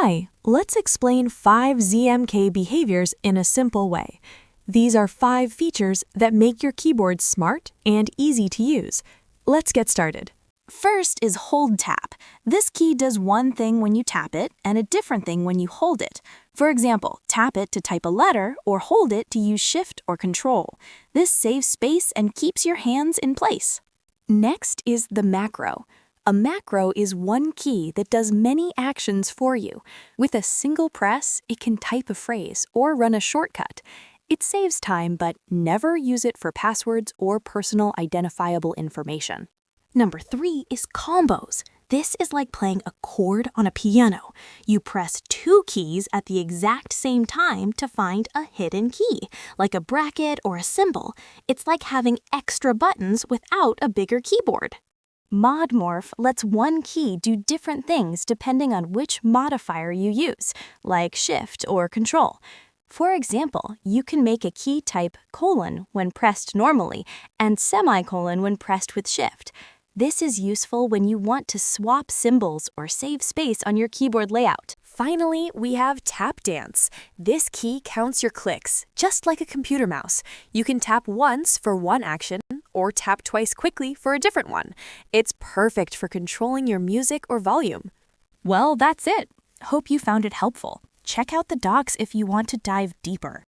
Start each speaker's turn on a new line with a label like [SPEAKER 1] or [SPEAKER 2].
[SPEAKER 1] Hi, let's explain 5 ZMK behaviors in a simple way. These are 5 features that make your keyboard smart and easy to use. Let's get started.
[SPEAKER 2] First is hold tap. This key does one thing when you tap it and a different thing when you hold it. For example, tap it to type a letter or hold it to use Shift or Ctrl. This saves space and keeps your hands in place. Next is the macro. A macro is one key that does many actions for you. With a single press, it can type a phrase or run a shortcut. It saves time, but never use it for passwords or personal identifiable information. Number 3 is combos. This is like playing a chord on a piano. You press 2 keys at the exact same time to find a hidden key, like a bracket or a symbol. It's like having extra buttons without a bigger keyboard. Mod Morph lets one key do different things depending on which modifier you use, like Shift or Ctrl. For example, you can make a key type colon when pressed normally and semicolon when pressed with Shift. This is useful when you want to swap symbols or save space on your keyboard layout. Finally, we have Tap Dance. This key counts your clicks, just like a computer mouse. You can tap once for one action or tap twice quickly for a different one. It's perfect for controlling your music or volume. Well, that's it. Hope you found it helpful. Check out the docs if you want to dive deeper.